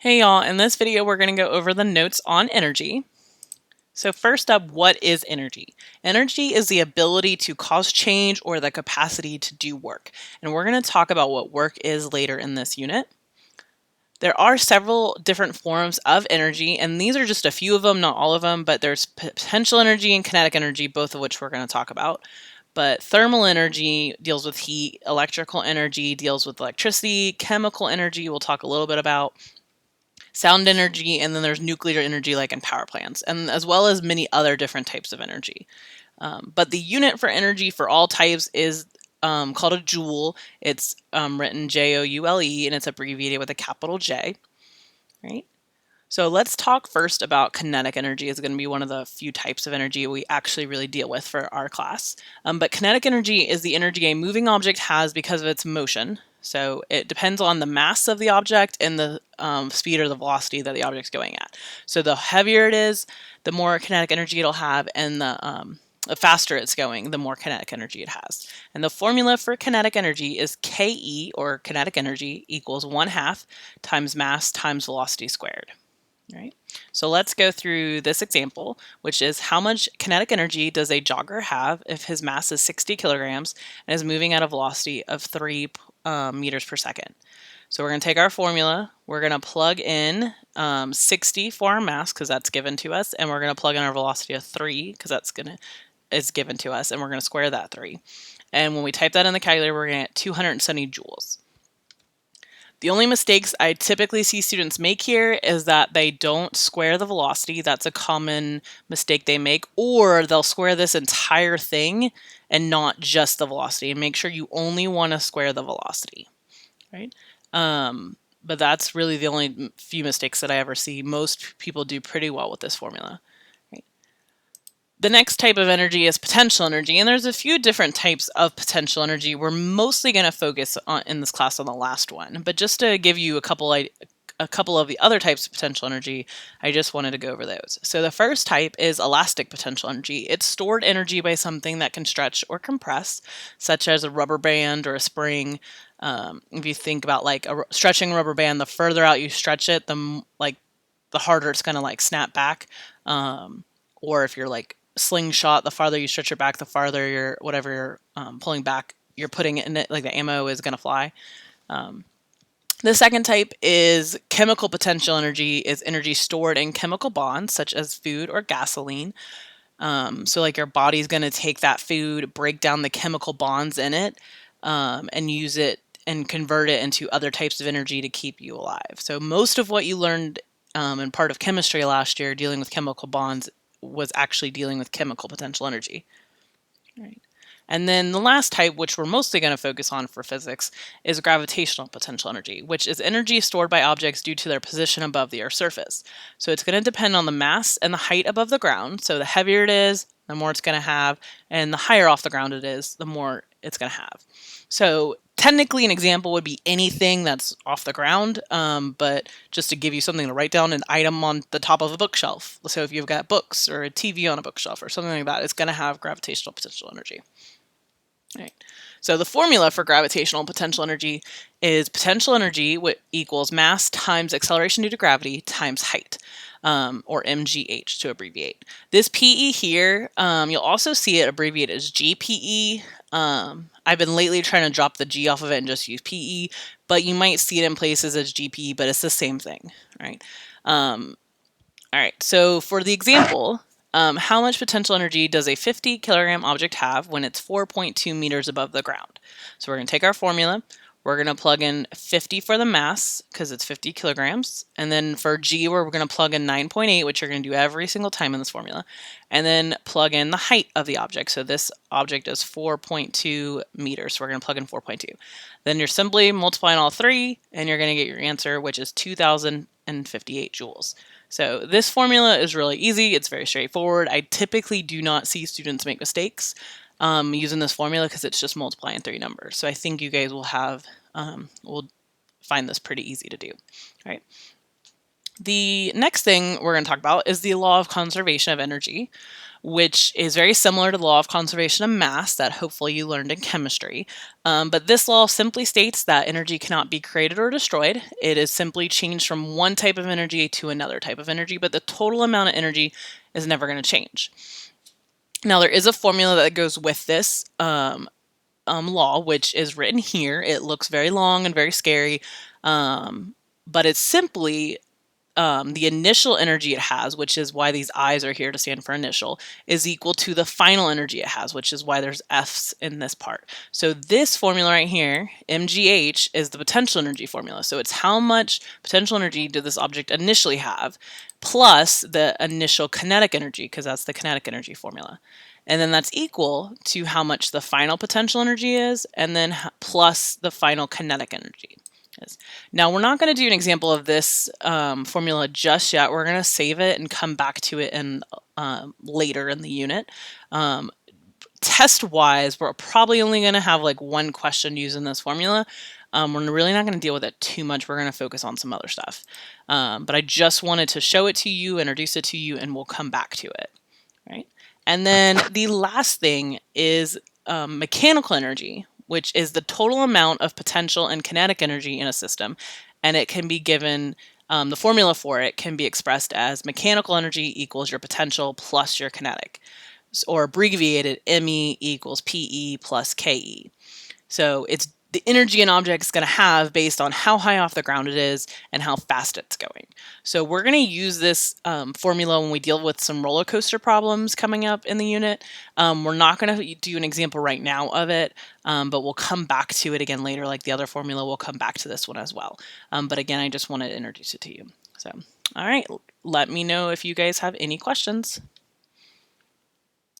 Hey y'all, in this video we're going to go over the notes on energy. So first up, what is energy? Energy is the ability to cause change or the capacity to do work. And we're going to talk about what work is later in this unit. There are several different forms of energy, and these are just a few of them, not all of them, but there's potential energy and kinetic energy, both of which we're going to talk about. But thermal energy deals with heat, electrical energy deals with electricity, chemical energy we'll talk a little bit about, sound energy, and then there's nuclear energy like in power plants, and as well as many other different types of energy. But the unit for energy for all types is called a joule. It's written Joule, and it's abbreviated with a capital J, right? So let's talk first about kinetic energy. It's going to be one of the few types of energy we actually really deal with for our class. But kinetic energy is the energy a moving object has because of its motion. So it depends on the mass of the object and the speed or the velocity that the object's going at. So the heavier it is, the more kinetic energy it'll have, and the faster it's going, the more kinetic energy it has. And the formula for kinetic energy is Ke, or kinetic energy, equals 1/2 times mass times velocity squared. Right. So let's go through this example, which is how much kinetic energy does a jogger have if his mass is 60 kilograms and is moving at a velocity of 3 meters per second. So we're going to take our formula, we're going to plug in 60 for our mass because that's given to us, and we're going to plug in our velocity of 3 because is given to us, and we're going to square that 3. And when we type that in the calculator, we're going to get 270 joules. The only mistakes I typically see students make here is that they don't square the velocity. That's a common mistake they make, or they'll square this entire thing and not just the velocity, and make sure you only want to square the velocity, right? But that's really the only few mistakes that I ever see. Most people do pretty well with this formula. The next type of energy is potential energy, and there's a few different types of potential energy. We're mostly going to focus on in this class on the last one, but just to give you a couple of the other types of potential energy, I just wanted to go over those. So the first type is elastic potential energy. It's stored energy by something that can stretch or compress, such as a rubber band or a spring. If you think about like a stretching rubber band, the further out you stretch it, the harder it's going to snap back. Or if you're slingshot, the farther you stretch it back, the farther you're pulling back, you're putting it in it, like the ammo is going to fly. The second type is chemical potential energy, is energy stored in chemical bonds such as food or gasoline. So like your body's going to take that food, break down the chemical bonds in it, and use it and convert it into other types of energy to keep you alive. So most of what you learned in part of chemistry last year dealing with chemical bonds was actually dealing with chemical potential energy. Right. And then the last type, which we're mostly going to focus on for physics, is gravitational potential energy, which is energy stored by objects due to their position above the Earth's surface. So it's going to depend on the mass and the height above the ground. So the heavier it is, the more it's going to have, and the higher off the ground it is, the more it's going to have. So technically an example would be anything that's off the ground, but just to give you something to write down, an item on the top of a bookshelf. So if you've got books or a TV on a bookshelf or something like that, it's going to have gravitational potential energy. Right. So the formula for gravitational potential energy is potential energy equals mass times acceleration due to gravity times height, or MGH to abbreviate. This PE here, you'll also see it abbreviated as GPE. I've been lately trying to drop the G off of it and just use PE, but you might see it in places as GPE, but it's the same thing, right? All right, so for the example, how much potential energy does a 50 kilogram object have when it's 4.2 meters above the ground? So we're going to take our formula. We're going to plug in 50 for the mass because it's 50 kilograms. And then for G, we're going to plug in 9.8, which you're going to do every single time in this formula. And then plug in the height of the object. So this object is 4.2 meters. So we're going to plug in 4.2. Then you're simply multiplying all three, and you're going to get your answer, which is 2,058 joules. So this formula is really easy. It's very straightforward. I typically do not see students make mistakes using this formula because it's just multiplying three numbers. So I think you guys will find this pretty easy to do. All right. The next thing we're going to talk about is the law of conservation of energy, which is very similar to the law of conservation of mass that hopefully you learned in chemistry. But this law simply states that energy cannot be created or destroyed. It is simply changed from one type of energy to another type of energy, but the total amount of energy is never going to change. Now, there is a formula that goes with this law, which is written here. It looks very long and very scary, but it's simply the initial energy it has, which is why these I's are here to stand for initial, is equal to the final energy it has, which is why there's F's in this part. So this formula right here, mgh, is the potential energy formula. So it's how much potential energy did this object initially have, plus the initial kinetic energy, because that's the kinetic energy formula. And then that's equal to how much the final potential energy is, and then plus the final kinetic energy is. Now, we're not going to do an example of this formula just yet. We're going to save it and come back to it later in the unit. Test-wise, we're probably only going to have like one question using this formula. We're really not going to deal with it too much. We're going to focus on some other stuff. But I just wanted to show it to you, introduce it to you, and we'll come back to it. Right? And then the last thing is mechanical energy, which is the total amount of potential and kinetic energy in a system. And it can be given, the formula for it can be expressed as mechanical energy equals your potential plus your kinetic, or abbreviated ME equals PE plus KE. So it's the energy an object is going to have based on how high off the ground it is and how fast it's going. So we're going to use this formula when we deal with some roller coaster problems coming up in the unit. We're not going to do an example right now of it, but we'll come back to it again later. Like the other formula, we'll come back to this one as well. But again, I just wanted to introduce it to you. So, all right, let me know if you guys have any questions.